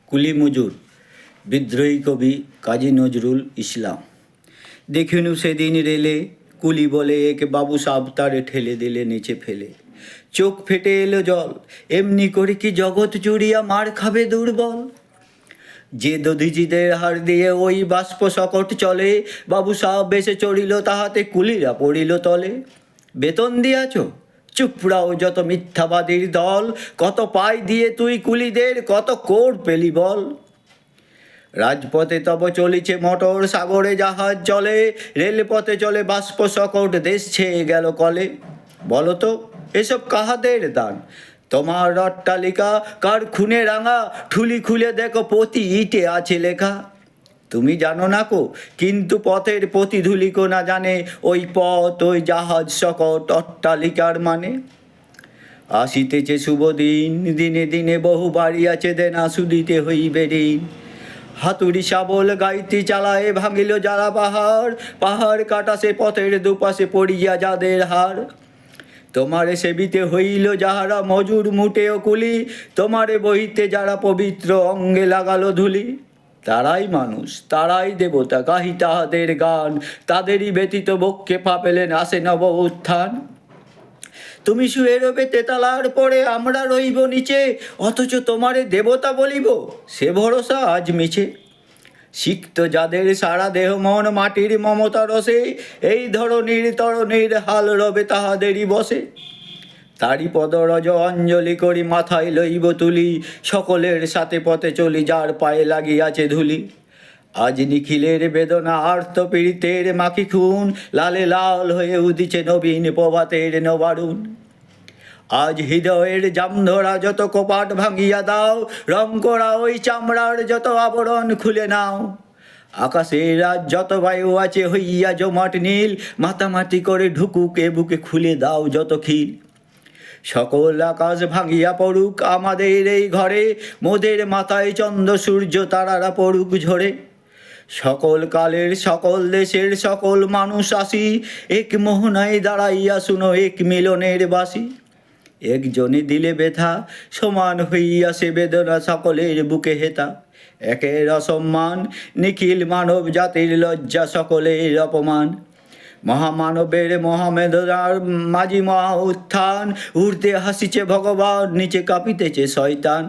কুলি মজুর, বিদ্রোহী কবি কাজী নজরুল ইসলাম। দেখিনু সেদিন রেলে, কুলি বলে এক বাবু সাব তারে ঠেলে দিলে নিচে ফেলে। চোখ ফেটে এলো জল, এমনি করে কি জগৎ জুড়িয়া মার খাবে দুর্বল। যে দধিজিদের হার দিয়ে ওই বাষ্প সকট চলে, বাবু সাব বেসে চড়িল তাহাতে কুলিরা পড়িল তলে। বেতন দিয়াছ? চুপড়াও যত মিথ্যাবাদীর দল, কত পাই দিয়ে তুই কুলিদের, কত কোর পেলি বল। রাজপথে তব চলিছে মোটর, সাগরে জাহাজ চলে, রেলপথে চলে বাষ্প সকট, দেশ ছেয়ে গেল কলে। বলতো এসব কাহাদের দান? তোমার অট্টালিকা কার খুনে রাঙা? ঠুলি খুলে দেখো প্রতি ইটে আছে লেখা। তুমি জানো না কো, কিন্তু পথের প্রতিধূলিকো না জানে ওই পথ, ওই জাহাজ সকট, অট্টালিকার মানে। আসিতেছে শুভ দিন, দিনে দিনে বহু বাড়ি আছে দেনা শুধিতে হইবে ঋণ। হাতুড়ি শাবল গাইতি চালায় ভাঙিল যারা পাহাড়, পাহাড় কাটা সে পথের দুপাশে পড়িয়া যাদের হার। তোমারে সেবিতে হইল যাহারা মজুর মুটে ও কুলি, তোমারে বহিতে যারা পবিত্র অঙ্গে লাগালো ধুলি। তারাই মানুষ, তারাই দেবতা, গাহি তাহাদের গান, তাদেরই ব্যতীত বক্ষে পা পেলেন আসে নব উত্থান। তুমি শুয়ে রবে তেতালার পরে, আমরা রইব নিচে, অথচ তোমারে দেবতা বলিব, সে ভরসা আজ মিছে। সিক্ত যাদের সারা দেহ মন মাটির মমতা রসে, এই ধরনীর তরণীর হাল রবে তাহাদেরই বসে। তারি পদরজ অঞ্জলি করি মাথায় লইব তুলি, সকলের সাথে পথে চলি যার পায়ে লাগিয়াছে ধুলি। আজ নিখিলের বেদনা আর্ত পীড়িতের মাখি খুন, লালে লাল হয়ে উদিছে নবীন প্রভাতের নবারুণ। আজ হৃদয়ের জামধরা যত কপাট ভাঙিয়া দাও, রং করা ওই চামড়ার যত আবরণ খুলে নাও। আকাশের আজ যত বায়ু আছে হইয়া জমাট নীল, মাতামাতি করে ঢুকুক এ বুকে খুলে দাও যত খিল। সকল আকাশ ভাঙিয়া পড়ুক আমাদের এই ঘরে, মোদের মাথায় চন্দ্র সূর্য তারারা পড়ুক ঝরে। সকল কালের সকল দেশের সকল মানুষ আসি, এক মোহনায় দাঁড়াইয়া শুনো এক মিলনের বাসি। একজনে দিলে ব্যথা, সমান হইয়া সে বেদনা সকলের বুকে হেতা। একের অসম্মান, নিখিল মানব জাতির লজ্জা সকলের অপমান। মহামানবের মহামেধনার মাঝি মহা উত্থান, উর্ধে হাসিছে ভগবান, নিচে কাঁপিতেছে শয়তান।